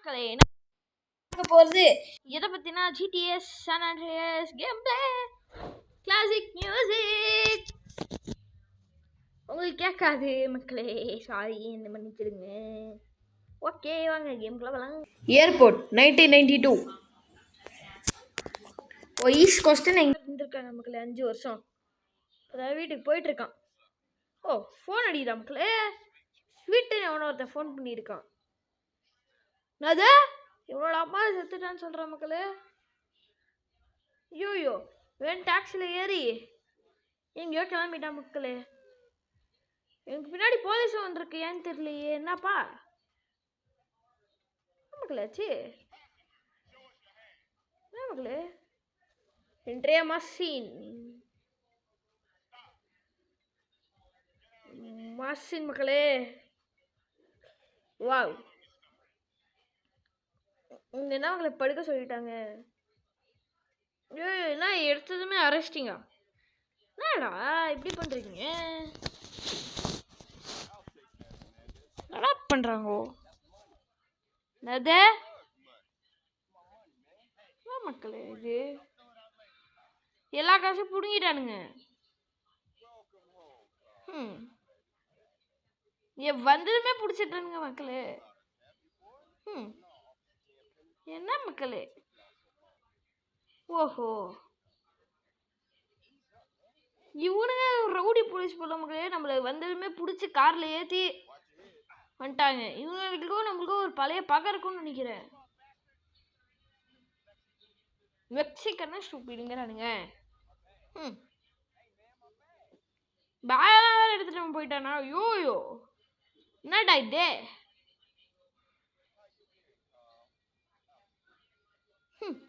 மக்களே என்ன போகிறது எதை பற்றினா GTA San Andreas game play classic music உங்களுக்கு கேட்காது மக்களே, சாரி, என்ன மன்னிச்சிடுங்க. ஓகே வாங்க கேம்குள்ள வரலாம். ஏர்போர்ட் 1992. ஈஸ்ட் கோஸ்ட்னு எங்கே இருந்திருக்காங்க மக்களே 5 வருஷம். அதாவது வீட்டுக்கு போயிட்டுருக்கான். ஓ ஃபோன் அடிக்குதா மக்களே, ஸ்வீட்டுன்னு எவனோ ஒருத்தன் ஃபோன் பண்ணியிருக்கான். அது இவனோட அம்மா செத்துட்டான்னு சொல்கிறான் மக்களே. ஐயோயோ வேன் டாக்ஸியில் ஏறி எங்கேயோ கிளம்பிட்டான் மக்களே. எனக்கு பின்னாடி போலீஸும் வந்திருக்கு, ஏன்னு தெரியலையே. என்னப்பா மக்களாச்சு என்ன மக்களே. இன்றைய மசின் மக்களே. வாவ், என்ன மக்களை படுக்க சொல்லிட்டாங்க. என்ன எடுத்ததுமே அரெஸ்டிங்கா? என்னடா இப்படி பண்றீங்க? என்னடா பண்றாங்கோ? மக்களே இது எல்லா காசும் புடுங்கிட்டானுங்க. வந்ததுமே பிடிச்சிட்டானுங்க மக்களே. என்ன மக்களே, ஓஹோ இவனுங்க ரவுடி போலீஸ் போல மக்களே. நம்மளை வந்ததுமே பிடிச்சி கார்ல ஏற்றி வந்துட்டாங்க. இவங்களுக்கும் நம்மளுக்கும் ஒரு பழைய பகை இருக்கும்னு நினைக்கிறேன். மெக்சிகன்னா ஸ்டூப்பிடுங்கிறானுங்க. பேலாம் வேற எடுத்துட்டு அவன் போயிட்டானா? யோயோ என்னடா இது?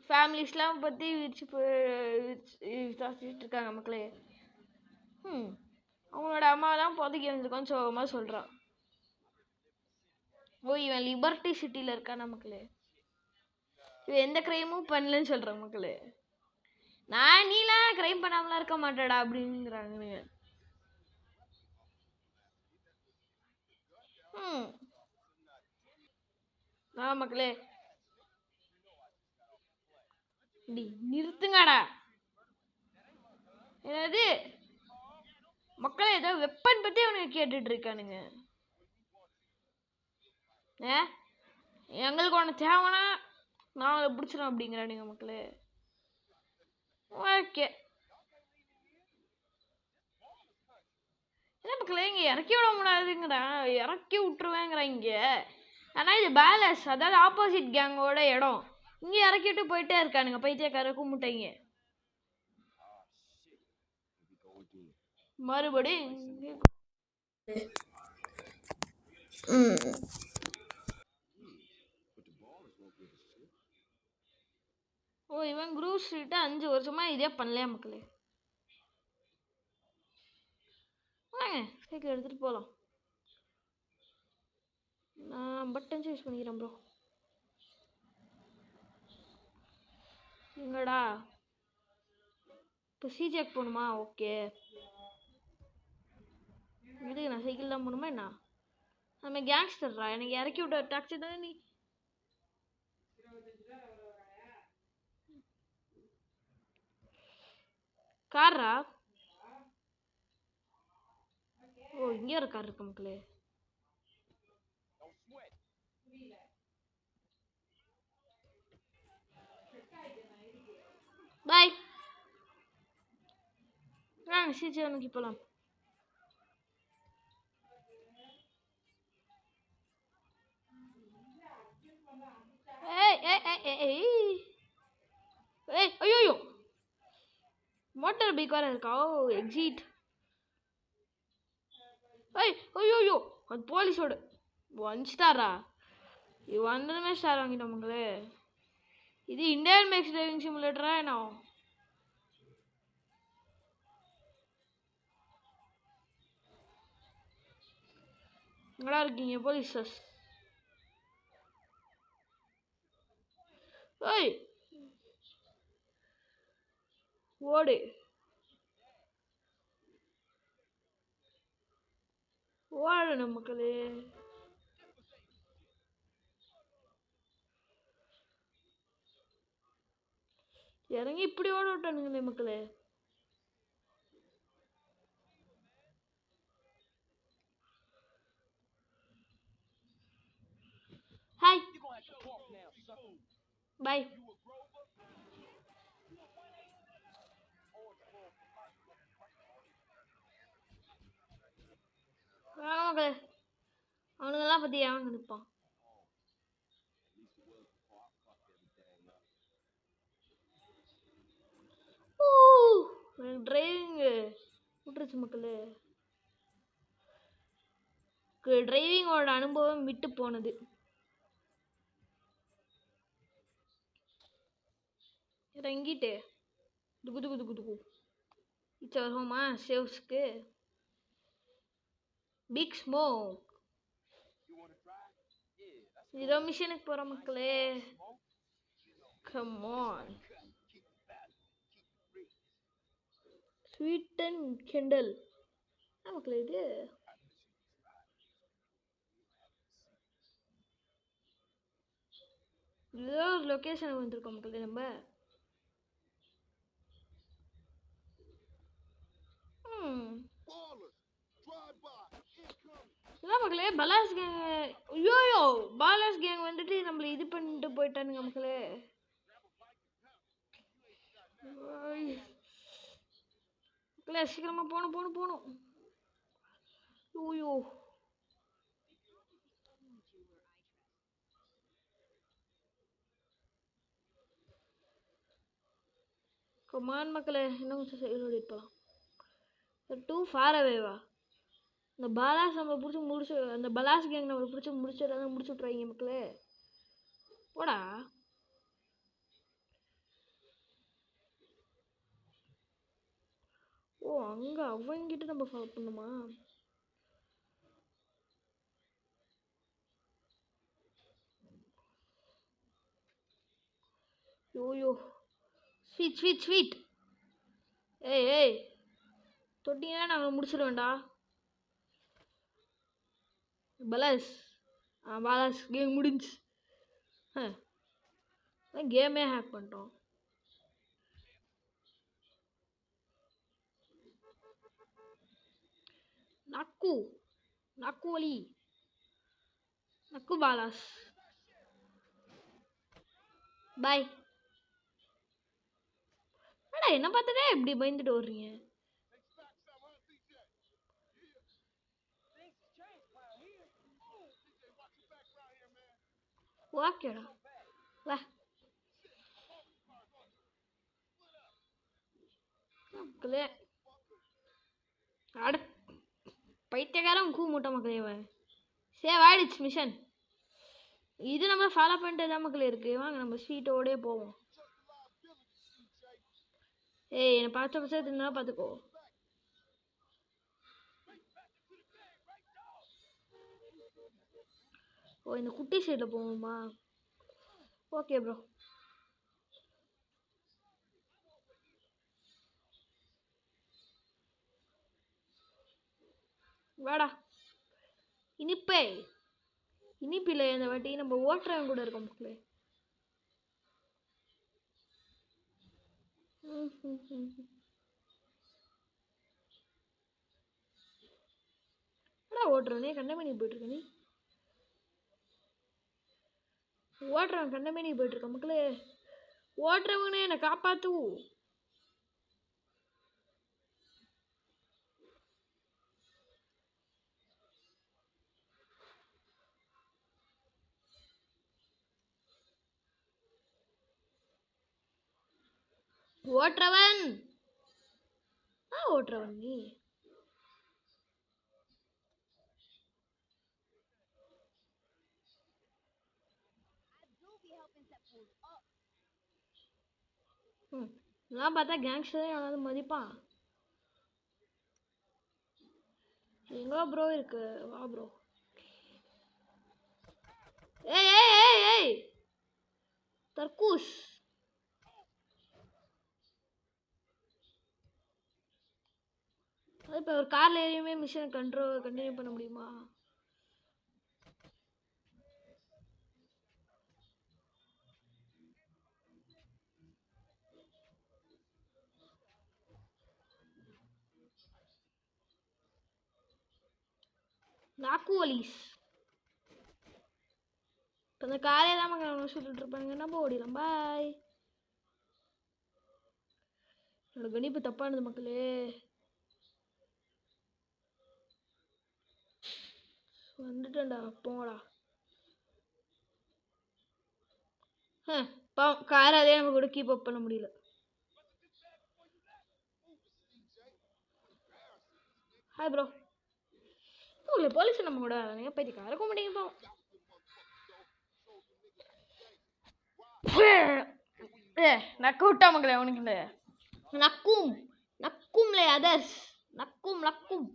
ஃபேமிலிஸ்லாம் பற்றி விசாரிச்சுட்டு இருக்காங்க மக்களே. அவனோட அம்மா தான் புதைக்கி வந்துருக்கான்னு சோகமாக சொல்கிறான். ஓ இவன் லிபர்ட்டி சிட்டியில் இருக்கானா மக்களே. இவன் எந்த கிரைமும் பண்ணலன்னு சொல்கிறான் மக்களே. நீலாம் கிரைம் பண்ணாமலாம் இருக்க மாட்டேடா அப்படிங்கிறாங்க. மக்களே நிறுத்துங்கடா. என்னது மக்களே, ஏதோ வெப்பன் பத்தி அவனுக்கு கேட்டுட்டு இருக்கானுங்க. எங்களுக்கு ஒன்று தேவைன்னா நான் அதை பிடிச்சிடும் அப்படிங்கிறானுங்க மக்களே. ஓகே என்ன மக்களே, இங்கே இறக்கி விட முடியாதுங்கிறான். இறக்கி விட்டுருவேங்கிறான் இங்கே. ஆனால் இது பேலஸ், அதாவது ஆப்போசிட் கேங்கோட இடம். இங்கே இறக்கிட்டு போயிட்டே இருக்கானுங்க பைத்தியக்கார கும்பிட்டைங்க. மறுபடியும் ஓ இவன் குரூப் ஸ்ட்ரீட்டை 5 வருஷமா இதே பண்ணலையா மக்களே. வாங்க சைக்கிள் எடுத்துகிட்டு போகலாம். நான் பட்டன்ஸ் யூஸ் பண்ணிக்கிறேன் ப்ரோ. எங்கடா இப்போ சிஜேக் போகணுமா? ஓகே இதுக்கு நான் சைக்கிள் தான் போகணுமா என்ன? நம்ம கேங்ஸ்டர்ரா, எனக்கு இறக்கி விட்ட டாக்ஸி தானே நீ. காரா? ஓ இங்கே ஒரு கார் இருக்கு மக்களே. பாய். சிஜே நோக்கி போகலாம். ஐயோ மோட்டார் பைக் வேற இருக்கா? ஓ எக்ஸிட். ஐயோ அது போலீஸோட வந்துட்டாரா? இது வந்ததுமே ஸ்டார் வாங்கிட்டோம் மக்களே. இது இந்தியன் மேக்ஸ் டிரைவிங் சிமுலேட்டரா என்ன? நல்லா இருக்கீங்க போலீஸஸ். ஓடு ஓடணும் மக்களே. இறங்கி இப்படி ஓட விட்டானுங்களே மக்களே. Hi bye. மக்களே அவனுங்கெல்லாம் பற்றி அவன் நினைப்பான். டிரைவிங்கு விட்டுருச்சு மக்களே. டிரைவிங்கோட அனுபவம் விட்டு போனது. இறங்கிட்டு துகு துகு துகு துகு இச்ச வருவோமா சேவ்ஸ்க்கு. பிக் ஸ்மோக் இதோ மிஷனுக்கு போகிற மக்களே. Come on. ஸ்வீட் அண்ட் கிண்டல் மக்களே. இது ஏதோ ஒரு லொக்கேஷன் வந்திருக்கோம் மக்களே. நம்ம இதான் மக்களே பலாஸ் கேங். ஐயோயோ பாலாஸ் கேங் வந்துட்டு நம்மளை இது பண்ணிட்டு போயிட்டானுங்க மக்களே. மக்களே சீக்கிரமா போகணும் போகணும் போகணும். ஐயோ கமான் மக்களே இன்னும் கொஞ்சம் சைடு ஓடிட்டு போகலாம். டூ ஃபார் அவேவா. இந்த பாலாஸ் நம்ம பிடிச்சி முடிச்சு, அந்த பலாஸ் கேங் நம்ம பிடிச்சி முடிச்சு விட்றாங்க மக்களே. போடா. ஓ அங்கே அவங்கிட்ட நம்ம ஃபாலோ பண்ணுமா? YoYo sweet sweet sweet. ஏய் ஏய் தொட்டிங்கன்னா நாங்கள் முடிச்சிடுவேன்டா. பலாஸ் பாலாஸ் கேம் முடிஞ்சு. கேமே ஹேக் பண்ணிட்டோம். நக்கு நக்கு வலி நக்கு பாலாஸ் பாய். அடா என்ன பார்த்ததே இப்படி பயந்துட்டு வர்றீங்க? ஓகேடா வா. மக்களே அட பைத்தியக்காரன் கூ மூட்டை மக்களே. சேவ் ஆயிடுச்சு மிஷன். இது நம்ம ஃபாலோ பண்ணிட்டு தான் மக்களே இருக்கு. வாங்க நம்ம ஸ்வீட்டோடே போவோம். ஏய் என்னை பார்த்த பசங்க தின்னா பார்த்துக்கோ. ஓ இந்த குட்டி சைடில் போவோமா? Okay bro. வாடா. இனிப்பே இனிப்பில்லை இந்த வாட்டி நம்ம ஓட்டுறவங்க கூட இருக்கோம் மக்களே. ஓட்டுறவனே கண்டமேனி போயிட்டு இருக்க. நீ ஓட்டுறவன் கண்டமேனி போயிட்டு இருக்க மக்களே. ஓட்டுறவனே என்னை காப்பாத்து. ஓட்டுறவன் ஓட்டுறவன் நீ. நான் பார்த்தா கேங்ஸ்டர் யாராவது மதிப்பான். எங்க ப்ரோ இருக்கு? வா ப்ரோ. ஏய் ஏய் ஏய் ஏய் தர்கூஸ். இப்போ ஒரு கார்ல ஏறியுமே மிஷன் கண்டினியூ பண்ண முடியுமா? நாக்குவலிஸ். இப்போ இந்த காலையில் தான் மக்கள் சுட்டுட்டு இருப்பாங்க. நம்ம ஓடிடலாம். பாய். என்னோட கணிப்பு தப்பானது மக்களே. வந்துட்டேன்டா, போங்கடா. காராலே நம்ம கூட கீப் அப் பண்ண முடியல. Hi bro. உங்களுக்கு போலீஸ் நம்ம கூட நீங்கள் போயிட்டு காரக்க முடியும். நக்க விட்டா மக்களே அவனுக்கு இல்லை. நக்கும் நக்கும்ல அதர்ஸ். நக்கும் நக்கும்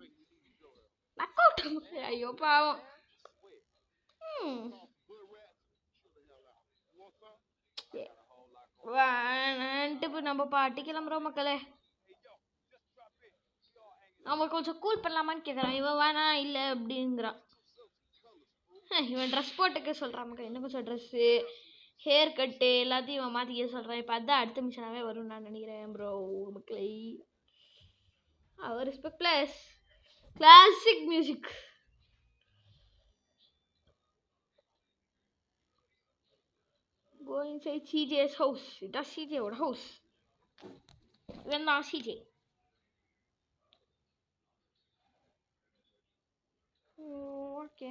நக்க விட்டா மக்களே. ஐயோ பாவம். இப்போ நம்ம பாட்டி கிளம்புறோம் மக்களே. நம்ம கொஞ்சம் கூல் பண்ணலாமான்னு கேட்குறான். இவன் வேணா இல்லை அப்படிங்கிறான். இவன் ட்ரெஸ் போட்டுக்க சொல்கிறான் மக்கள். இன்னும் கொஞ்சம் ட்ரெஸ்ஸு ஹேர் கட்டு எல்லாத்தையும் இவன் மாற்றிக்க சொல்கிறான். இப்போ அதுதான் அடுத்த மிஷனாகவே வரும்னு நான் நினைக்கிறேன் ப்ரோ மக்களை. அவர் respect plus classic music. Go inside CJ's house. இதான் CJயோட ஹவுஸ். இவன் தான் CJ. ஓகே.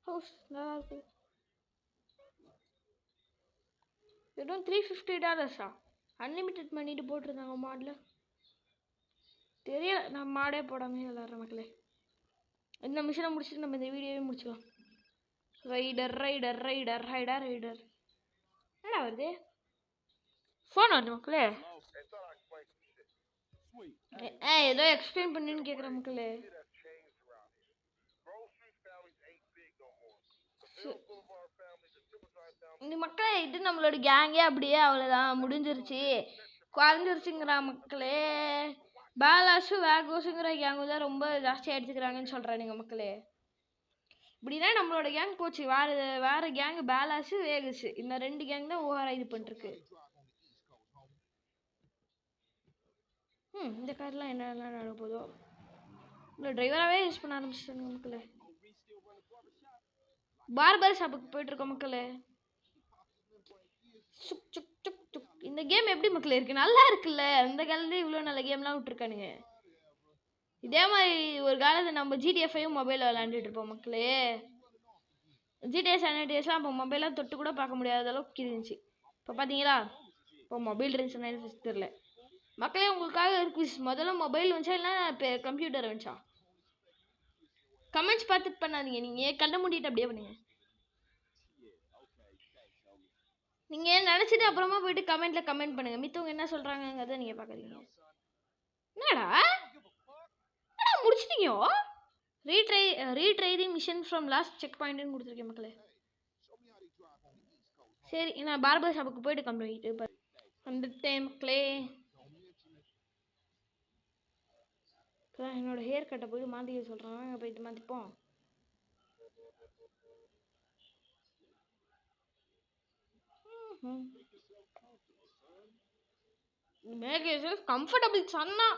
ஹவுஸ் நல்லா இருக்கு. வெறும் $350 அன்லிமிட்டெட் பண்ணிட்டு போட்டிருந்தாங்க மாடில். தெரியல, நான் மாடே போடாமே விளாட்ற மக்களே. இந்த மிஷனை முடிச்சுட்டு நம்ம இந்த வீடியோவே முடிச்சுக்கலாம். Rider rider rider rider rider. என்னடா வருது? ஃபோன் வருது மக்களே. ஏதோ எக்ஸ்பிளைன் பண்ணுன்னு கேட்குற மக்களே. இந்த மக்களே இது நம்மளோட கேங்கே அப்படியே அவ்வளோதான் முடிஞ்சிருச்சு குறைஞ்சிருச்சுங்கிறா மக்களே. பாலாஸு வேகோஸுங்கிற கேங்கு தான் ரொம்ப ஜாஸ்தியாக எடுத்துக்கிறாங்கன்னு சொல்கிறானுங்க மக்களே. இப்படின்னா நம்மளோட கேங் போச்சு. வேறு கேங்கு பேலாஸு வேகஸு இந்த 2 கேங் தான் ஓவராக இது பண்ணிருக்கு. இந்த கார்லாம் என்னெல்லாம் நட போதோ. இல்லை டிரைவராகவே யூஸ் பண்ண ஆரம்பிச்சிட்டாங்க மக்களே. பார்பர் ஷாப்புக்கு போயிட்டுருக்கோம் மக்களே. சுக் சுக் சுக் சுக். இந்த கேம் எப்படி மக்களே இருக்குது? நல்லா இருக்குல்ல. அந்த காலத்துல இவ்வளோ நல்ல கேம்லாம் விட்டுருக்கானுங்க. இதே மாதிரி ஒரு காலத்தில் நம்ம ஜிடிஎஃப்ஐயும் மொபைலில் விளாண்டுட்டு இருப்போம் மக்களே. ஜிடிஎஸ் சானிடிஎஸ்லாம் அப்போ மொபைலாம் தொட்டு கூட பார்க்க முடியாத அளவுக்கு இருந்துச்சு. இப்போ பார்த்தீங்களா? இப்போ மொபைல் இருந்துச்சுன்னா தெரியல மக்களே. உங்களுக்காக இருக்கு. முதல்ல மொபைல் வந்துச்சா இல்லை இப்போ கம்ப்யூட்டர் வந்துச்சா? கமெண்ட்ஸ் பார்த்துட்டு பண்ணாதீங்க. நீங்கள் கண்ண மூடிட்டு அப்படியே பண்ணுங்க. நீங்கள் நினச்சிட்டு அப்புறமா போயிட்டு கமெண்ட்டில் கமெண்ட் பண்ணுங்கள். மித்தவங்க என்ன சொல்கிறாங்கங்கிறத நீங்கள் பார்க்குறீங்க. என்னடா முடிச்சிட்டீங்க? Retry the mission from last check பாயிண்ட்னு கொடுத்துருக்கேன் மக்களே. சரி, நான் பார்பர் ஷாப்புக்கு போயிட்டு கம்ப்ளீட் வந்துட்டேன் மக்களே. என்னோட ஹேர் கட்டை போய் மாற்றிக்க சொல்கிறான். அங்கே போயிட்டு மாற்றிப்போம். Make yourself comfortable, Sanna.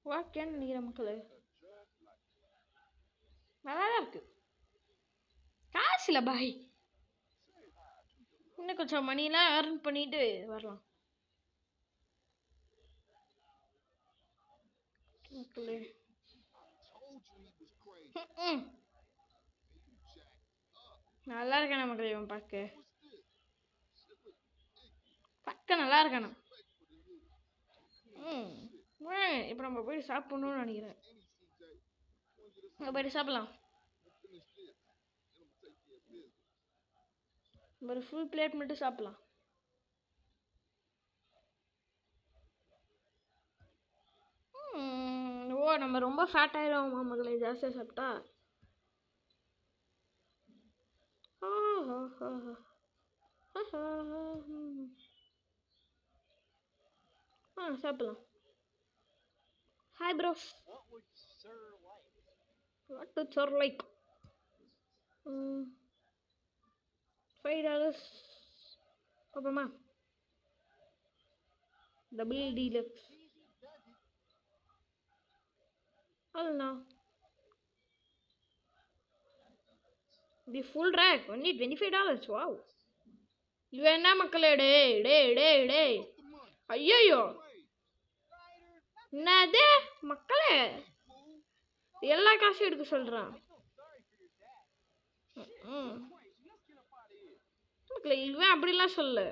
வாக்கேன்னு நினைக்கிறேன் மக்களே. நல்லா தான் இருக்கு. காசு இல்லை பாய். இன்னும் கொஞ்சம் மணிலாம் ஏர்ன் பண்ணிட்டு வரலாம் மக்களே. நல்லா இருக்கானே மக்களே. இவன் பார்க்க நல்லா இருக்கானே. இப்போ நம்ம போய் சாப்பிடணும்னு நினைக்கிறேன். போயிட்டு சாப்பிடலாம். ஒரு ஃபுல் பிளேட் மட்டும் சாப்பிடலாம். ஓ நம்ம ரொம்ப ஃபேட் ஆயிடுவோமா மகளே ஜாஸ்தியாக சாப்பிட்டா? சாப்பிடலாம். Hi bros. What do sir like? $5 பார்ப்போமா? டபுள் டீலக்ஸ் அவ்வளோண்ணா. The full rack only $25. Wow. இவன் என்ன மக்களே? டே ஐயோ என்னது மக்களே, எல்லா காசும் எடுக்க சொல்றான். மக்களே இவன் அப்படிலாம் சொல்லு.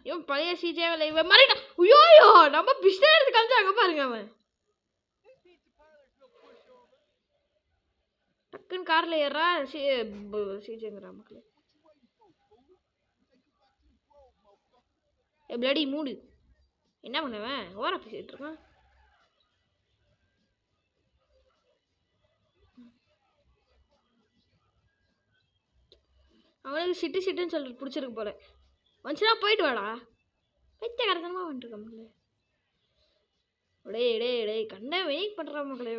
இவன் பழைய சிஜேவில் இவன் மாறிட்டான். ஐயோ நம்ம பிஸ்டர் எடுத்து காமிச்சாங்க பாருங்க. அவன் டக்குன்னு கார்ல ஏறா சிஜேங்கிறான் மக்களே. பிளடி மூடு. என்ன பண்ணுவேன்? ஓர பேசிட்டு இருக்கான். அவனுக்கு சிட்டுன்னு சொல்லிட்டு பிடிச்சிருக்கு போல. வந்துச்சுன்னா போயிட்டு வாடா. பைத்தியக்காரத்தனமா வந்துட்டு மக்களே. டே கண்ணை வெயிட் பண்றான் மக்களே.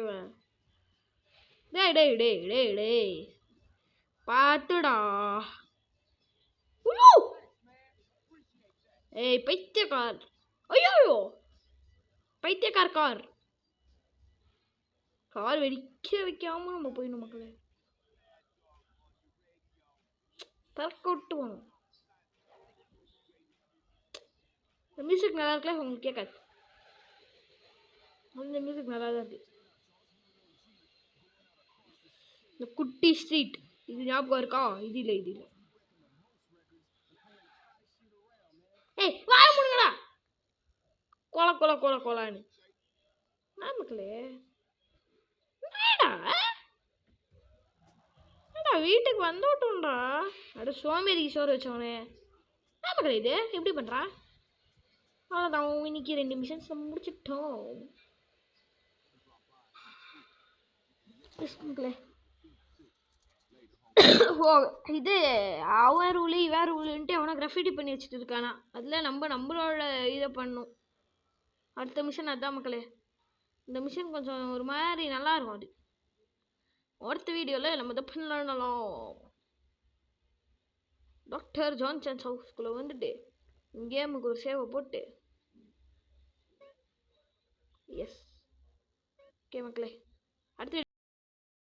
டே பாத்துடா. ஏய் பைத்தியக்கார். ஐயோ பைத்தியக்கார் கார் வெடிக்க வைக்காம நம்ம போயிடணும் மக்களே. பறக்க விட்டு போகணும். இந்த மியூசிக் நல்லா இருக்குல்ல? உங்களுக்கு கேட்காது. அந்த மியூசிக் நல்லா தான் இருக்கு. இந்த குட்டி ஸ்ட்ரீட் இது ஞாபகம் இருக்கா? இது இல்லை. ஏய் வாய முடுங்கடா. கொலான்னு மக்களே. வீட்டுக்கு வந்துட்டோம்டா. அட சோமேரி சோறு வச்சவனே. மக்களே இது எப்படி பண்றா? அவ்வளோதான், இன்னைக்கு 2 மிஷன்ஸ் முடிச்சிட்டோம் மக்களே. ஓ இது அவர் ரூலு இவர் ரூலுன்ட்டு அவனை கிராஃபிட்டி பண்ணி வச்சுட்டு இருக்கானா. அதில் நம்மளோட இதை பண்ணும். அடுத்த மிஷன் அதான் மக்களே. இந்த மிஷன் கொஞ்சம் ஒரு மாதிரி நல்லா இருக்கும். அது அடுத்த வீடியோவில் நம்ம இதை பண்ணலாம். டாக்டர் ஜான்சன்ஸ் ஹவுஸ்குள்ளே வந்துட்டு கேமுக்கு ஒரு சேவை போட்டு எஸ் ஓகே மக்களே. அடுத்த